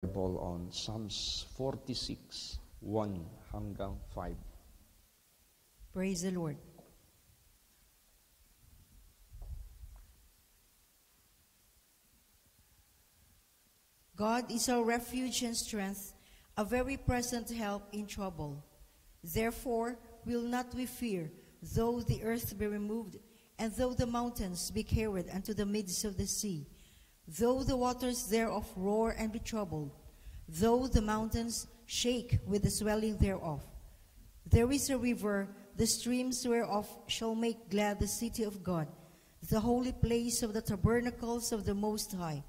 Bible on Psalms 46, 1 hanggang 5. Praise the Lord. God is our refuge and strength, a very present help in trouble. Therefore will not we fear, though the earth be removed, and though the mountains be carried unto the midst of the sea, though the waters thereof roar and be troubled, though the mountains shake with the swelling thereof. There is a river, the streams whereof shall make glad the city of God, the holy place of the tabernacles of the Most High.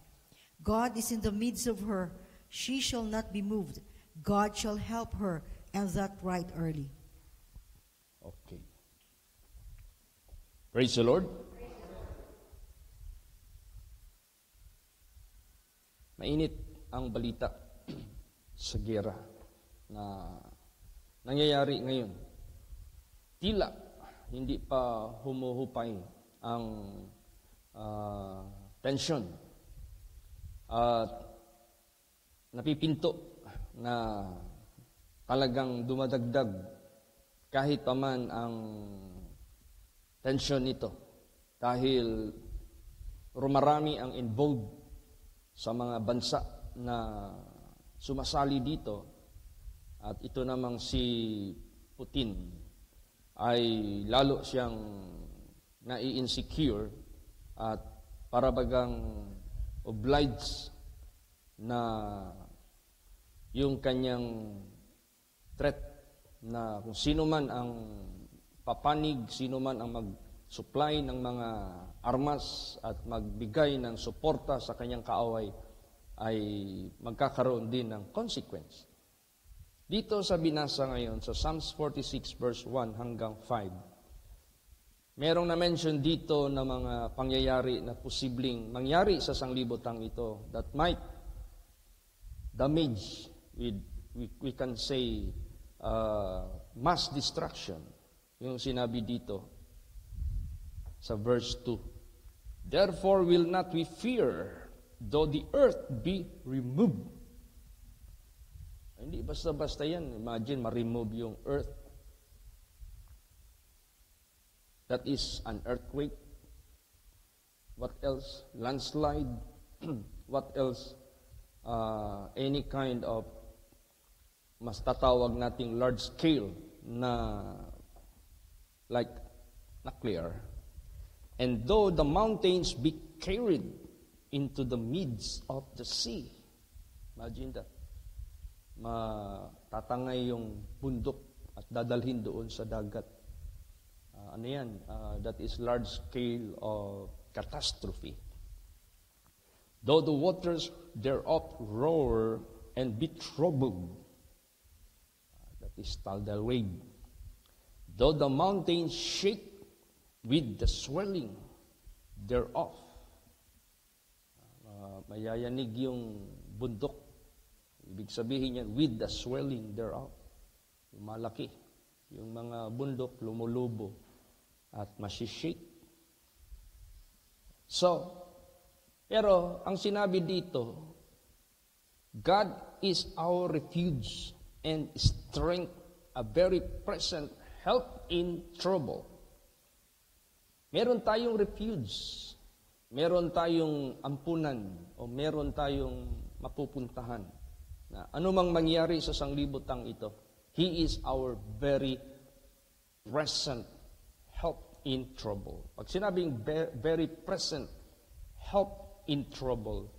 God is in the midst of her, she shall not be moved. God shall help her, and that right early. Okay. Praise the Lord. Mainit ang balita sa giyera na nangyayari ngayon. Tila hindi pa humuhupay ang tensyon at napipinto na talagang dumadagdag kahit paman ang tensyon nito dahil rumarami ang involved sa mga bansa na sumasali dito at ito namang si Putin ay lalo siyang nai-insecure at parabagang obliged na yung kanyang threat na kung sino man ang papanig, sino man ang mag-supply ng mga armas at magbigay ng suporta sa kanyang kaaway ay magkakaroon din ng consequence. Dito sa binasa ngayon sa Psalms 46 verse 1 hanggang 5, merong na-mention dito na mga pangyayari na posibleng mangyari sa sanglibotang ito that might damage with, we can say, mass destruction. Yung sinabi dito sa verse 2. Therefore will not we fear, though the earth be removed. Hindi basta-basta yan. Imagine, ma-remove yung earth. That is an earthquake. What else? Landslide. What else? Any kind of mas tatawag nating large scale na like nuclear. And though the mountains be carried into the midst of the sea. Imagine that. Matatangay yung bundok at dadalhin doon sa dagat. Ano yan? That is large scale of catastrophe. Though the waters thereof roar and be troubled. That is tidal wave. Though the mountains shake with the swelling thereof. Mayayanig yung bundok. Ibig sabihin yan, with the swelling thereof. Yung malaki. Yung mga bundok lumulubo at masishake. So, pero ang sinabi dito, God is our refuge and strength, a very present help in trouble. Meron tayong refuge, meron tayong ampunan, o meron tayong mapupuntahan. Na anumang mangyari sa sanglibotang ito, He is our very present help in trouble. Pag sinabing very present help in trouble,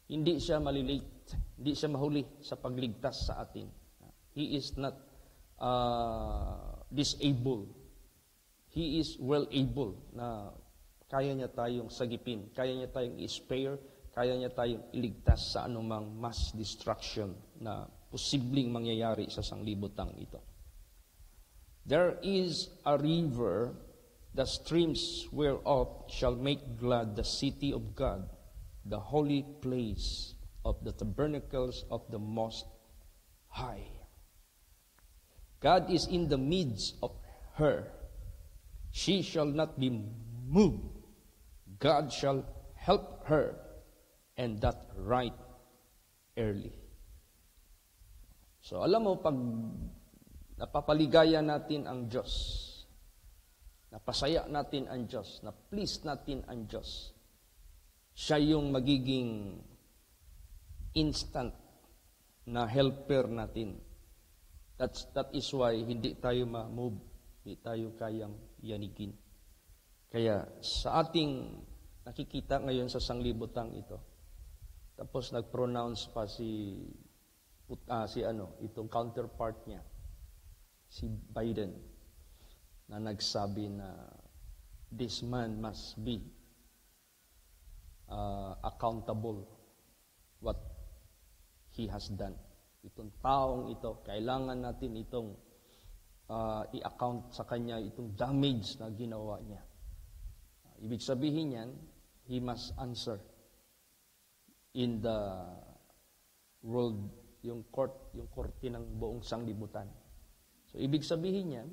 hindi siya malilate, hindi siya mahuli sa pagligtas sa atin. He is not disabled. He is well able na kaya niya tayong sagipin, kaya niya tayong i-spare, kaya niya tayong iligtas sa anumang mass destruction na posibleng mangyayari sa sanglibotang ito. There is a river, the streams whereof shall make glad the city of God, the holy place of the tabernacles of the Most High. God is in the midst of her. She shall not be moved. God shall help her, and that right early. So alam mo, pag napapaligaya natin ang Diyos, napasaya natin ang Diyos, na-please natin ang Diyos, siya yung magiging instant na helper natin. That is why hindi tayo ma-move, hindi tayo kayang yanigin. Kaya sa ating nakikita ngayon sa sanglibutang ito, tapos nag-pronounce pa itong counterpart niya, si Biden, na nagsabi na this man must be accountable what he has done. Itong taong ito, kailangan natin itong i-account sa kanya itong damage na ginawa niya. Ibig sabihin niyan, he must answer in the world, yung korte ng buong sanglibutan. So, ibig sabihin niyan,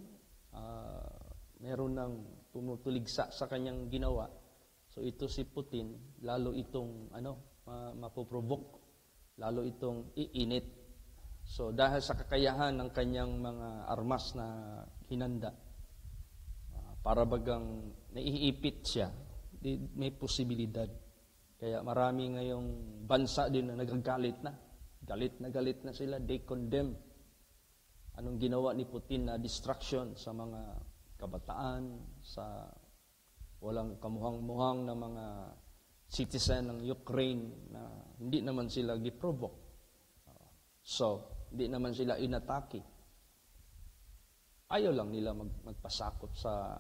meron ng tumutuligsa sa kanyang ginawa. So, ito si Putin, lalo itong mapoprovoke, lalo itong iinit. So, dahil sa kakayahan ng kanyang mga armas na hinanda, para bagang naiipit siya, may posibilidad. Kaya marami ngayong bansa din na nagagalit na. Galit na sila. They condemn anong ginawa ni Putin na destruction sa mga kabataan, sa walang kamuhang-muhang na mga citizen ng Ukraine na hindi naman sila giprovoke. So, hindi naman sila inatake. Ayaw lang nila magpasakop sa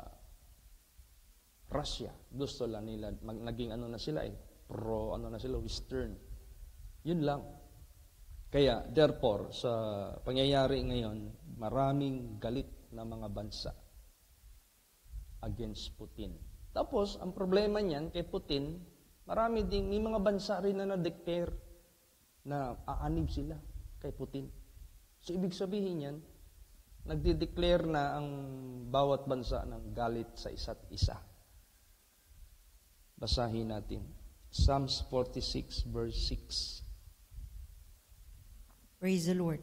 Russia. Gusto lang nila, naging Western. Yun lang. Kaya, therefore, sa pangyayari ngayon, maraming galit na mga bansa against Putin. Tapos, ang problema niyan kay Putin, may mga bansa rin na na-declare na aanib sila kay Putin. So, ibig sabihin niyan, nagde-declare na ang bawat bansa ng galit sa isa't isa. Basahin natin. Psalms 46 verse 6. Praise the Lord.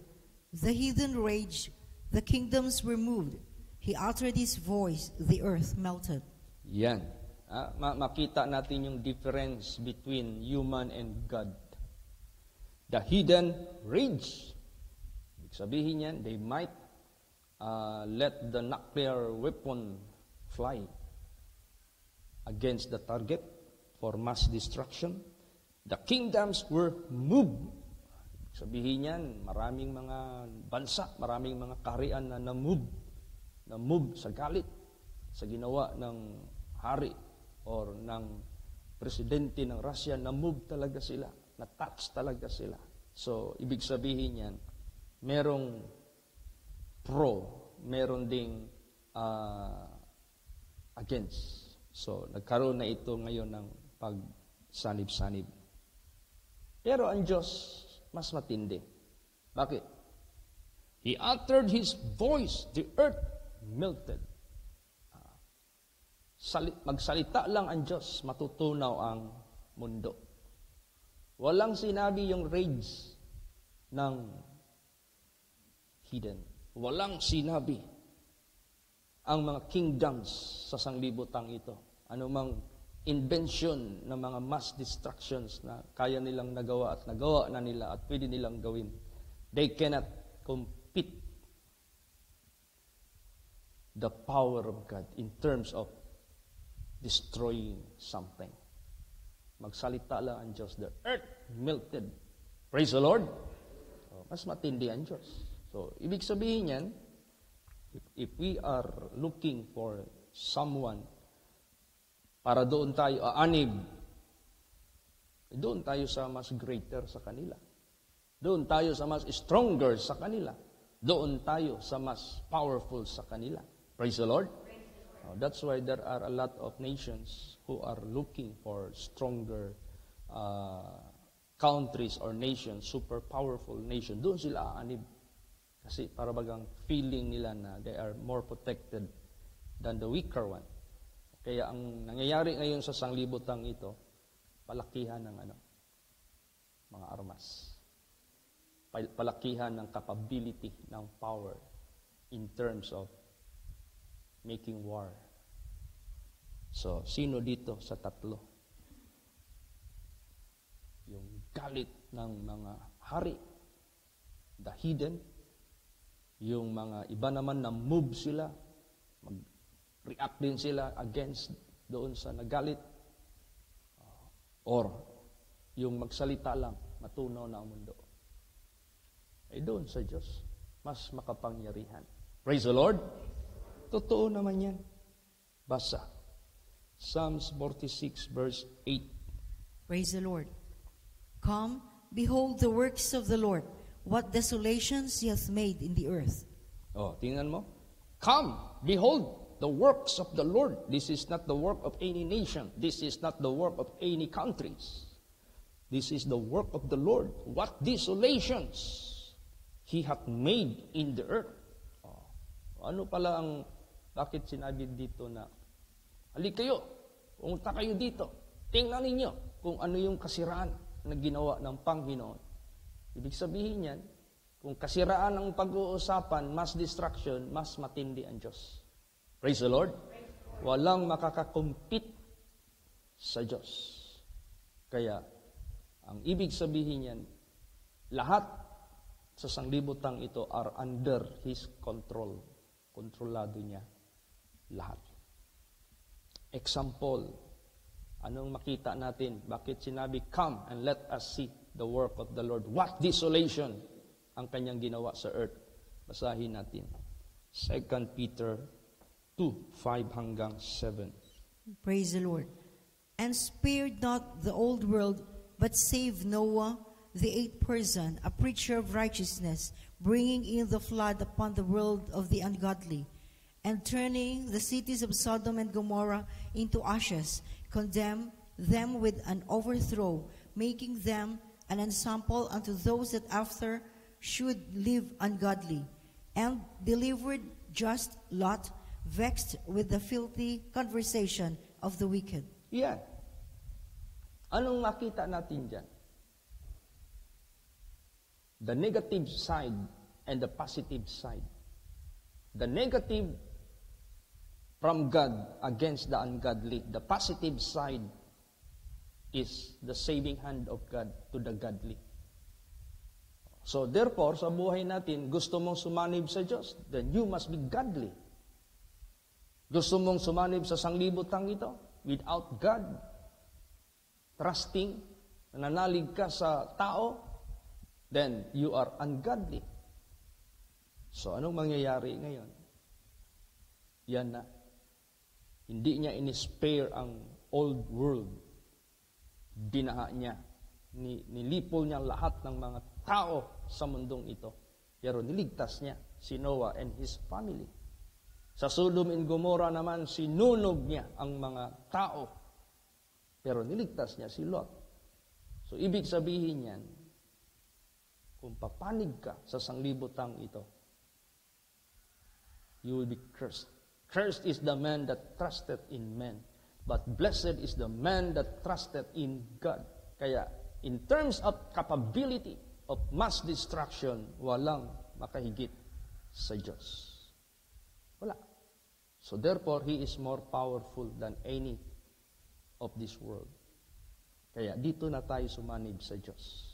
The heathen raged, the kingdoms were moved. He uttered his voice, the earth melted. Yan. Makita natin yung difference between human and God. The heathen rage. Ibig sabihin yan, they might let the nuclear weapon fly against the target for mass destruction. The kingdoms were moved. Sabihin yan, maraming mga bansa, maraming mga kaharian na na-move sa galit, sa ginawa ng hari or ng presidente ng Russia, na-move talaga sila, na-touch talaga sila. So, ibig sabihin yan, merong meron ding against. So, nagkaroon na ito ngayon ng pagsanib-sanib. Pero ang Diyos, mas matindi. Bakit? He uttered his voice, the earth melted. Magsalita lang ang Diyos, matutunaw ang mundo. Walang sinabi yung rage ng heathen. Walang sinabi ang mga kingdoms sa sanglibutang ito. Anumang invention ng mga mass destructions na kaya nilang nagawa na nila at pwede nilang gawin. They cannot compete the power of God in terms of destroying something. Magsalita lang ang Diyos. The earth melted. Praise the Lord. So, mas matindi ang Diyos. So, ibig sabihin yan, if we are looking for someone para doon tayo aanib, doon tayo sa mas greater sa kanila. Doon tayo sa mas stronger sa kanila. Doon tayo sa mas powerful sa kanila. Praise the Lord. That's why there are a lot of nations who are looking for stronger countries or nations, super powerful nation. Doon sila aanib. Kasi para bagang feeling nila na they are more protected than the weaker one. Kaya ang nangyayari ngayon sa sanglibutang ito, palakihan ng mga armas. palakihan ng capability ng power in terms of making war. So, sino dito sa tatlo? Yung galit ng mga hari, the hidden, yung mga iba naman na move sila, mag-react din sila against doon sa nagalit, or yung magsalita lang, matunaw na ang mundo. Ay doon sa Diyos, mas makapangyarihan. Praise the Lord! Totoo naman yan. Basa. Psalms 46 verse 8. Praise the Lord. Come, behold the works of the Lord, what desolations He hath made in the earth. Oh, tingnan mo. Come, behold the works of the Lord. This is not the work of any nation. This is not the work of any countries. This is the work of the Lord. What desolations He hath made in the earth. Oh, ano pala ang, bakit sinabi dito na, halik kayo, pumunta kayo dito, tingnan ninyo kung ano yung kasiraan na ginawa ng Panginoon. Ibig sabihin yan, kung kasiraan ang pag-uusapan, mass destruction, mas matindi ang Diyos. Praise the Lord. Walang makakakompete sa Diyos. Kaya, ang ibig sabihin yan, lahat sa sanglibutang ito are under His control. Kontrolado niya lahat. Example, anong makita natin? Bakit sinabi, come and let us see the work of the Lord. What desolation ang kanyang ginawa sa earth. Basahin natin. 2 Peter 2:5 hanggang 7. Praise the Lord. And spared not the old world, but saved Noah, the eighth person, a preacher of righteousness, bringing in the flood upon the world of the ungodly, and turning the cities of Sodom and Gomorrah into ashes, condemned them with an overthrow, making them an ensample unto those that after should live ungodly, and delivered just Lot, vexed with the filthy conversation of the wicked. Yan. Anong makita natin dyan? The negative side and the positive side. The negative from God against the ungodly. The positive side is the saving hand of God to the godly. So therefore, sa buhay natin, gusto mong sumanib sa Diyos, then you must be godly. Gusto mong sumanib sa sanglibutang ito, without God, trusting, nananalig ka sa tao, then you are ungodly. So anong mangyayari ngayon? Yan na. Hindi niya in-spare ang old world. Binaha niya. Nilipol niya lahat ng mga tao sa mundong ito. Pero niligtas niya si Noah and his family. Sa Sodom and Gomorrah naman, sinunog niya ang mga tao. Pero niligtas niya si Lot. So ibig sabihin yan, kung papanig ka sa sanglibutang ito, you will be cursed. Cursed is the man that trusted in men, but blessed is the man that trusted in God. Kaya, in terms of capability of mass destruction, walang makahigit sa Diyos. Wala. So therefore, He is more powerful than any of this world. Kaya dito na tayo sumanib sa Diyos.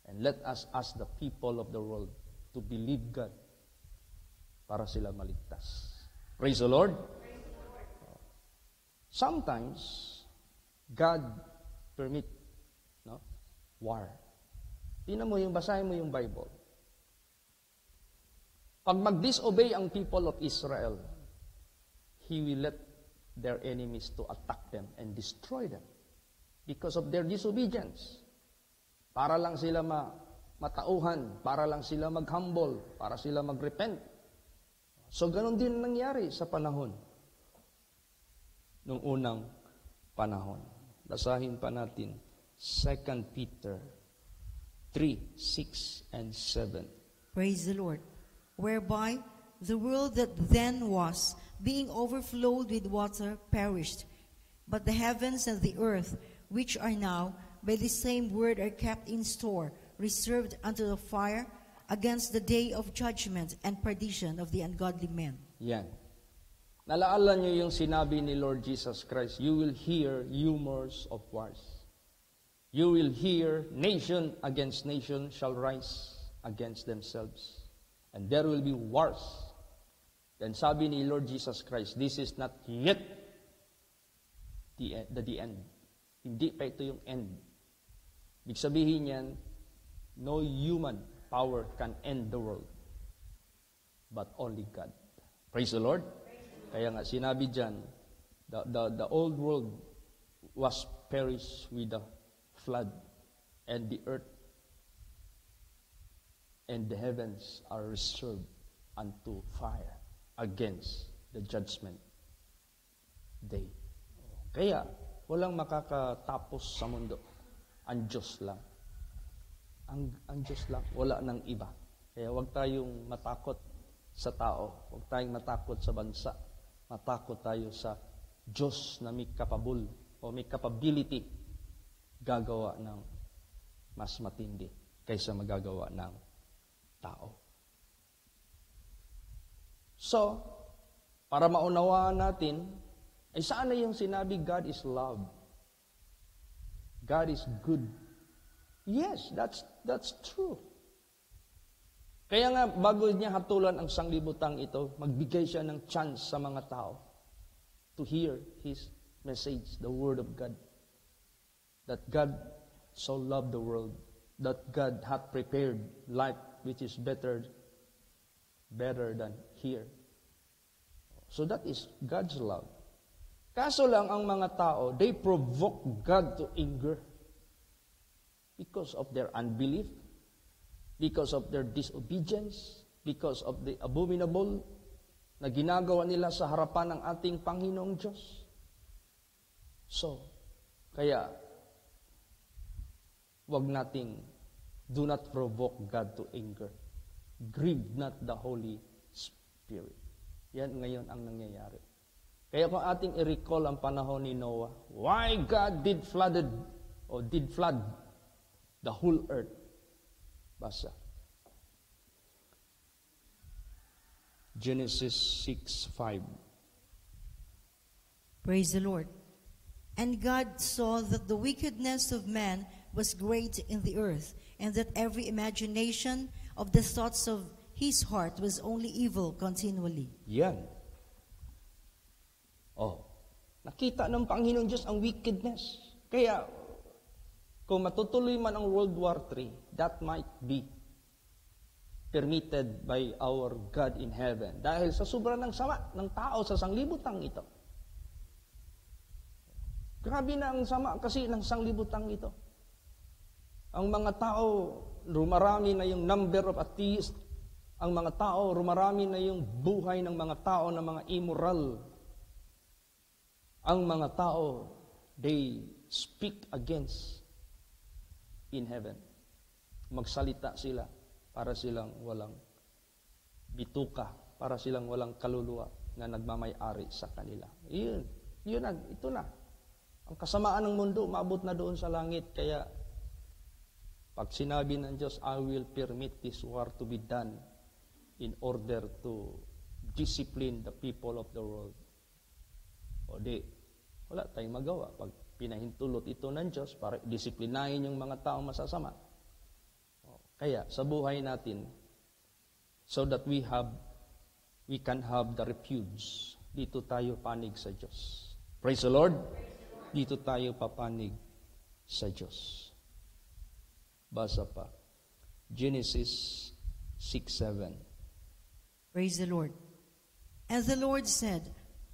And let us ask the people of the world to believe God para sila maligtas. Praise the Lord. Sometimes, God permit war. Tingnan mo yung, basahin mo yung Bible. Pag mag-disobey ang people of Israel, He will let their enemies to attack them and destroy them because of their disobedience. Para lang sila matauhan, para lang sila mag-humble, para sila mag-repent. So, ganun din nangyari sa panahon. Nung unang panahon. Basahin pa natin 2 Peter 3, 6, and 7. Praise the Lord. Whereby the world that then was, being overflowed with water, perished. But the heavens and the earth, which are now, by the same word are kept in store, reserved unto the fire, against the day of judgment and perdition of the ungodly men. Yan. Nalaala niyo yung sinabi ni Lord Jesus Christ, you will hear rumors of wars. You will hear nation against nation shall rise against themselves. And there will be wars. Then sabi ni Lord Jesus Christ, this is not yet the end. Hindi pa ito yung end. Ibig sabihin yan, no human power can end the world, but only God. Praise the Lord. Kaya nga sinabi dyan, the old world was perished with the flood, and the earth and the heavens are reserved unto fire against the judgment day. Kaya walang makakatapos sa mundo. Ang Diyos lang. Ang Diyos lang, wala nang iba. Kaya huwag tayong matakot sa tao, huwag tayong matakot sa bansa. Matakot tayo sa Diyos na may capable o may capability gagawa ng mas matindi kaysa magagawa ng tao. So, para maunawaan natin, ay saan na yung sinabi God is love? God is good. Yes, that's true. Kaya nga, bago niya hatulan ang sanglibutang ito, magbigay siya ng chance sa mga tao to hear His message, the Word of God. That God so loved the world, that God hath prepared life which is better than here. So that is God's love. Kaso lang ang mga tao, they provoke God to anger because of their unbelief, because of their disobedience, because of the abominable na ginagawa nila sa harapan ng ating Panginoong Diyos. So, kaya, wag nating, do not provoke God to anger. Grieve not the Holy Spirit. Yan ngayon ang nangyayari. Kaya kung ating i-recall ang panahon ni Noah, why God did flood the whole earth. Basa. Genesis 6:5. Praise the Lord. And God saw that the wickedness of man was great in the earth, and that every imagination of the thoughts of his heart was only evil continually. Yan. Oh, nakita ng Panginoon Diyos ang wickedness. Kaya, kung matutuloy man ang World War III, that might be permitted by our God in heaven. Dahil sa sobrang ng sama ng tao sa sanglibutang ito. Grabe na ang sama kasi ng sanglibutang ito. Ang mga tao, rumarami na yung number of atheists. Ang mga tao, rumarami na yung buhay ng mga tao na mga immoral. Ang mga tao, they speak against in heaven. Magsalita sila para silang walang bituka, para silang walang kaluluwa na nagmamay-ari sa kanila. Ito na. Ang kasamaan ng mundo, maabot na doon sa langit. Kaya, pag sinabi ng Diyos, I will permit this war to be done in order to discipline the people of the world. O di, wala tayong magawa. Pag pinahintulot ito ng Diyos para disiplinahin yung mga taong masasama. Kaya, sa buhay natin, so that we can have the refuge, dito tayo panig sa Diyos. Praise the Lord. Dito tayo papanig sa Diyos. Basa pa. Genesis 6:7. Praise the Lord. And the Lord said,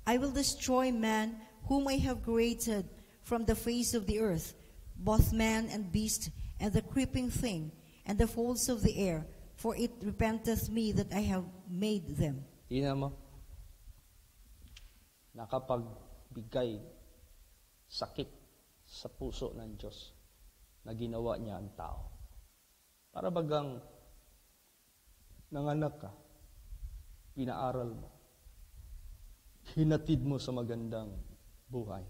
I will destroy man whom I have created from the face of the earth, both man and beast, and the creeping thing, and the fowls of the air, for it repenteth me that I have made them. Tingnan mo. Nakapagbigay sakit sa puso ng Diyos na ginawa niya ang tao. Para bagang nanganak ka, pinaaral mo, hinatid mo sa magandang buhay,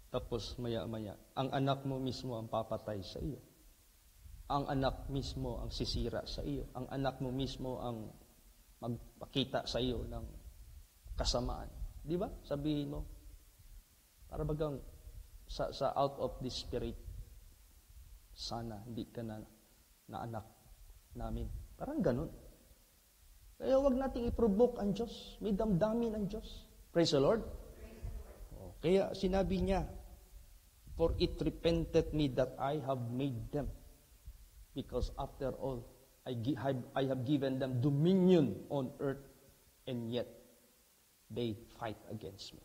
tapos maya-maya, ang anak mo mismo ang papatay sa iyo. ang anak mismo ang sisira sa iyo. Ang anak mo mismo ang magpakita sa iyo ng kasamaan. Di ba? Sabihin mo, para bagang sa out of the spirit, sana hindi ka na anak namin. Parang ganun. Kaya wag nating i-provoke ang Diyos. May damdamin ang Diyos. Praise the Lord. Kaya sinabi niya, for it repented me that I have made them. Because after all, I have given them dominion on earth, and yet they fight against me.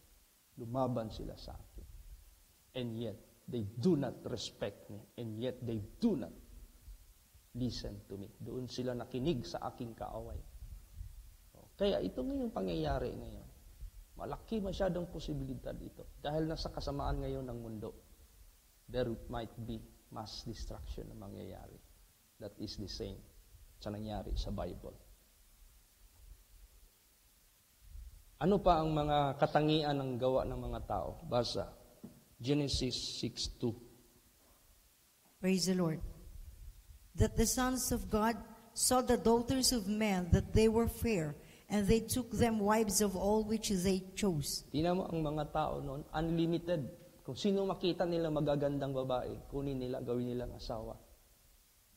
Lumaban sila sa akin. And yet, they do not respect me. And yet, they do not listen to me. Doon sila nakinig sa aking kaaway. Kaya ito ngayong pangyayari ngayon. Malaki masyadong posibilidad ito. Dahil nasa kasamaan ngayon ng mundo, there might be mass destruction na mangyayari. That is the same sa nangyari sa Bible. Ano pa ang mga katangian ng gawa ng mga tao? Basa, Genesis 6:2. Praise the Lord. That the sons of God saw the daughters of men, that they were fair, and they took them wives of all which they chose. Tingnan mo ang mga tao noon, unlimited. Kung sino makita nila magagandang babae, kunin nila, gawin nilang asawa.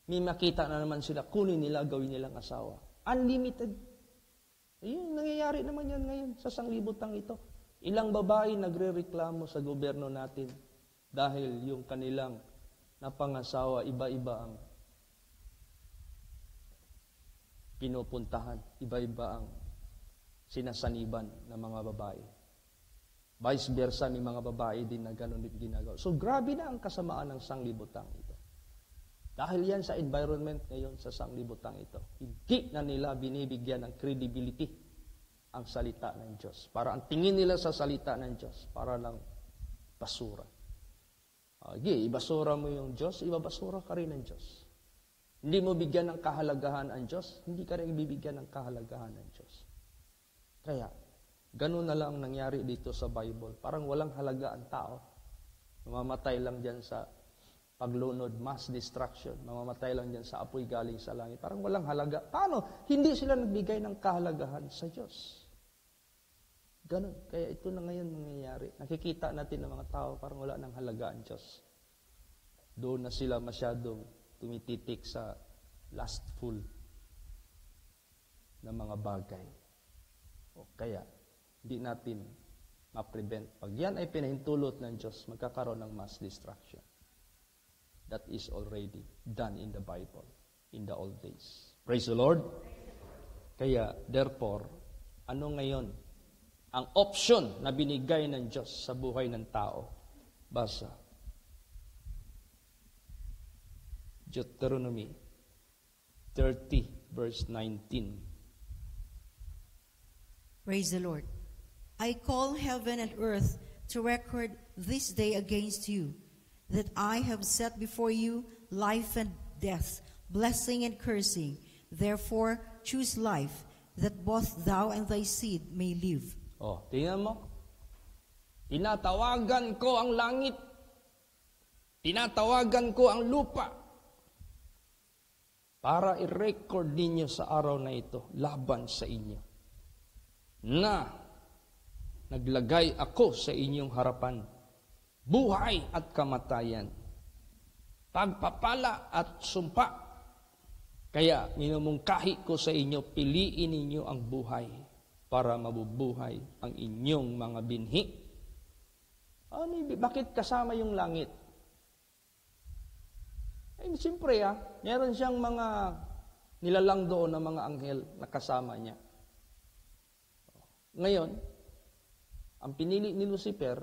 May makita na naman sila, kunin nila, gawin nilang asawa. Unlimited. Ayun, nangyayari naman yan ngayon sa sanglibutang ito. Ilang babae nagre-reklamo sa gobyerno natin dahil yung kanilang napangasawa, iba-iba ang pinupuntahan, iba-iba ang sinasaniban ng mga babae. Vice versa, may mga babae din na gano'n din ginagawa. So, grabe na ang kasamaan ng sanglibutang ito. Dahil yan sa environment ngayon sa sanglibutang ito, hindi na nila binibigyan ng credibility ang salita ng Diyos. Para ang tingin nila sa salita ng Diyos, para lang basura. Ibasura mo yung Diyos, ibabasura ka rin ng Diyos. Hindi mo bigyan ng kahalagahan ang Diyos, hindi ka rin bibigyan ng kahalagahan ng Diyos. Kaya, ganun na lang ang nangyari dito sa Bible. Parang walang halaga ang tao. Mamamatay lang dyan sa paglunod, mass destruction. Mamamatay lang dyan sa apoy galing sa langit. Parang walang halaga. Paano? Hindi sila nagbigay ng kahalagahan sa Diyos. Ganun. Kaya ito na ngayon nangyayari. Nakikita natin ng mga tao, parang wala ng halaga ang Diyos. Doon na sila masyadong tumititik sa lustful na mga bagay. O kaya, hindi natin ma-prevent. Pag yan ay pinahintulot ng Diyos, magkakaroon ng mass destruction. That is already done in the Bible, in the old days. Praise the Lord. Kaya, therefore, ano ngayon ang option na binigay ng Diyos sa buhay ng tao? Basa. Deuteronomy 30, verse 19. Praise the Lord. I call heaven and earth to record this day against you, that I have set before you life and death, blessing and cursing. Therefore, choose life, that both thou and thy seed may live. Tingnan mo. Tinatawagan ko ang langit. Tinatawagan ko ang lupa. Para i-record ninyo sa araw na ito, laban sa inyo. Na naglagay ako sa inyong harapan, buhay at kamatayan, pagpapala at sumpa. Kaya minumungkahi ko sa inyo, piliin ninyo ang buhay para mabubuhay ang inyong mga binhi. Bakit kasama yung langit? Siyempre meron siyang mga nilalang doon na mga anghel na kasama niya. Ngayon, ang pinili ni Lucifer,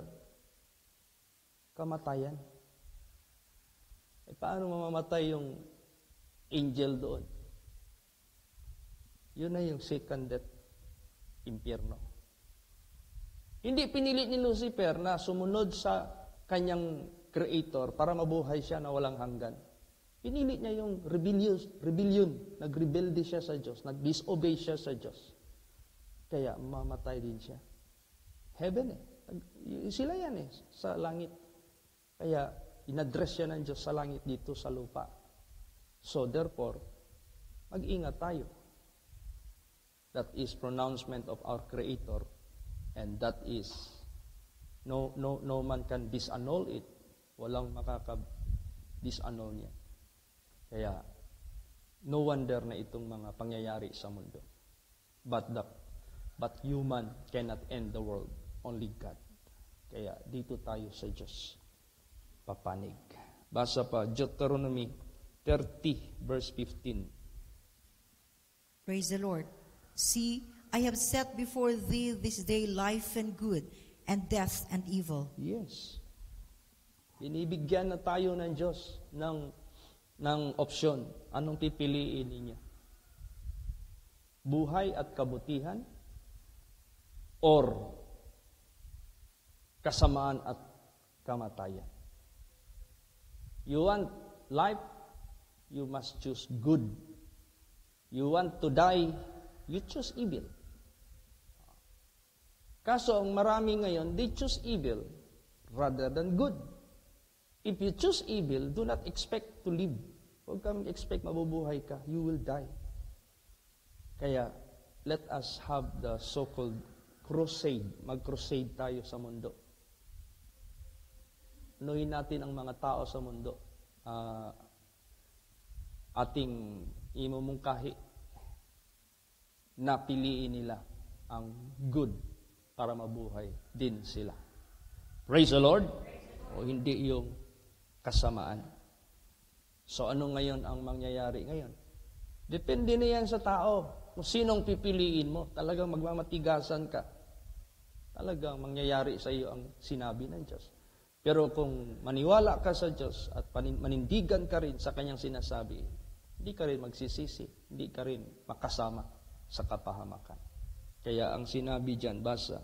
kamatayan. Paano mamamatay yung angel doon? Yun na yung second death, impyerno. Hindi pinili ni Lucifer na sumunod sa kanyang creator para mabuhay siya na walang hanggan. Pinili niya yung rebellion. Nagrebelde siya sa Diyos. Nag-disobey siya sa Diyos. Kaya mamatay din siya. Heaven sila yan sa langit. Kaya inaddress siya ng Diyos sa langit dito sa lupa. So therefore, mag-ingat tayo. That is pronouncement of our Creator, and that is no man can disannul it. Walang makaka-disannul niya. Kaya no wonder na itong mga pangyayari sa mundo. But human cannot end the world, only God. Kaya dito tayo sa Diyos papanig. Basa pa Deuteronomy 30 verse 15. Praise the Lord. See, I have set before thee this day life and good, and death and evil. Yes. Binibigyan na tayo ng Diyos ng opsyon. Anong pipiliin ninyo? Buhay at kabutihan? Or kasamaan at kamatayan? You want life? You must choose good. You want to die? You choose evil. Kaso ang marami ngayon, they choose evil rather than good. If you choose evil, do not expect to live. Huwag kang expect mabubuhay ka. You will die. Kaya, let us have the so-called crusade. Mag-crusade tayo sa mundo. Anuhin natin ang mga tao sa mundo. Ating imumungkahi na piliin nila ang good para mabuhay din sila. Praise the Lord. O hindi yung kasamaan. So ano ngayon ang mangyayari ngayon? Depende na yan sa tao. Kung sinong pipiliin mo, talagang magmamatigasan ka. Talagang mangyayari sa iyo ang sinabi ng Diyos. Pero kung maniwala ka sa Diyos at manindigan ka rin sa kanyang sinasabi, hindi ka rin magsisisi, hindi ka rin makasama sa kapahamakan. Kaya ang sinabi diyan, basa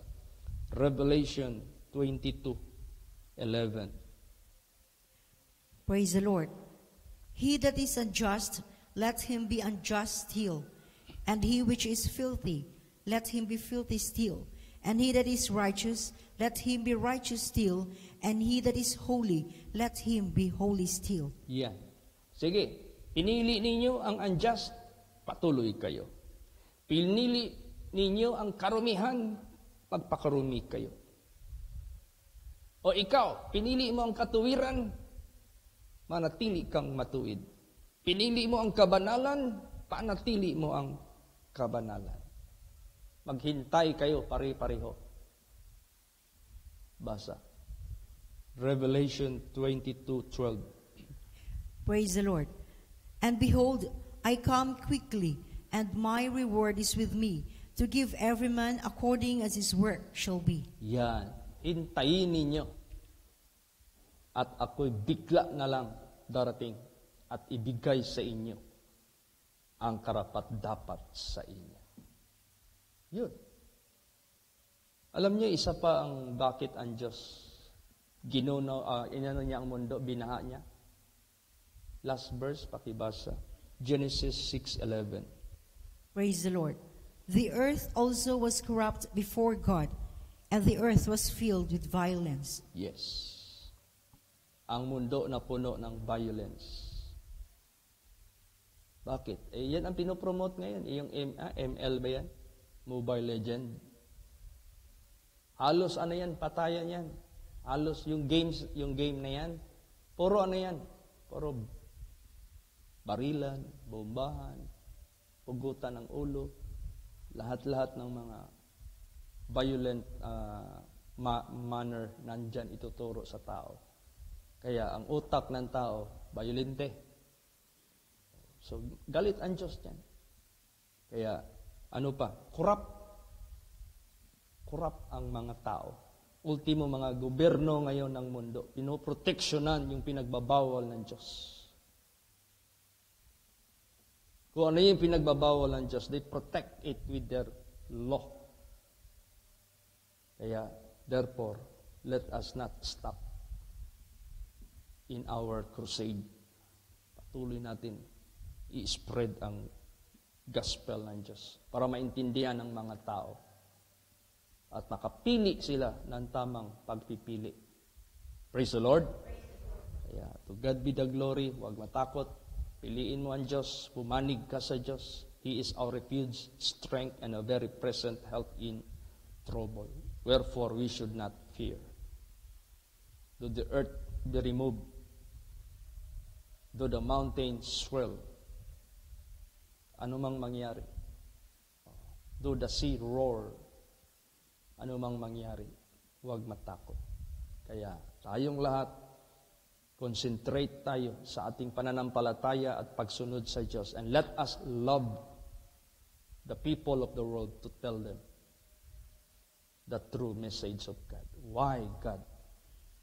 Revelation 22:11. Praise the Lord. He that is unjust, let him be unjust still. And he which is filthy, let him be filthy still. And he that is righteous, let him be righteous still. And he that is holy, let him be holy still. Yan. Sige, pinili ninyo ang unjust, patuloy kayo. Pinili ninyo ang karumihan, magpakarumi kayo. O ikaw, pinili mo ang katuwiran, manatili kang matuwid. Pinili mo ang kabanalan, panatili mo ang kabanalan. Maghintay kayo pare-pareho. Basa. Revelation 22:12. Praise the Lord. And behold, I come quickly, and my reward is with me, to give every man according as his work shall be. Yan. Hintayin ninyo. At ako'y bigla na lang darating at ibigay sa inyo ang karapat-dapat sa inyo. Yun. Alam niyo, isa pa ang bakit ang Diyos inano niya ang mundo, binaha niya. Last verse, pakibasa. Genesis 6:11. Praise the Lord. The earth also was corrupt before God, and the earth was filled with violence. Yes. Ang mundo na puno ng violence. Bakit? Yan ang pinopromote ngayon. Yung ML ba yan? Mobile Legend. Halos ano yan, patayan yan. Halos yung game na yan, puro ano yan? Puro barilan, bombahan, pugutan ng ulo, lahat-lahat ng mga violent manner nandyan ituturo sa tao. Kaya ang utak ng tao, violente. So, galit ang Diyos dyan. Kaya, ano pa? Corrupt ang mga tao. Ultimo, mga gobyerno ngayon ng mundo, pinoproteksyonan yung pinagbabawal ng Diyos. Kung ano yung pinagbabawal ng Diyos, they protect it with their law. Kaya, therefore, let us not stop in our crusade. Patuloy natin i-spread ang gospel ng Diyos para maintindihan ng mga tao at makapili sila ng tamang pagpipili. Praise the Lord. Kaya, to God be the glory. Huwag matakot. Piliin mo ang Diyos, pumanig ka sa Diyos. He is our refuge, strength, and a very present help in trouble. Wherefore we should not fear. Though the earth be removed, though the mountains swell, ano mang mangyari, though the sea roar, ano mang mangyari, huwag matakot. Kaya tayong lahat, concentrate tayo sa ating pananampalataya at pagsunod sa Diyos. And let us love the people of the world to tell them the true message of God. Why God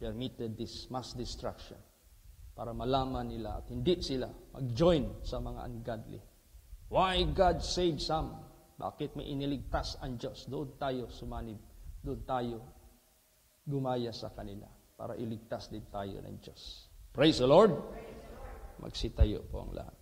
permitted this mass destruction? Para malaman nila at hindi sila mag-join sa mga ungodly. Why God saved some? Bakit may iniligtas ang Diyos? Doon tayo sumanib. Doon tayo gumaya sa kanila para iligtas din tayo ng Diyos. Praise the Lord! Magsitayo po ang lahat.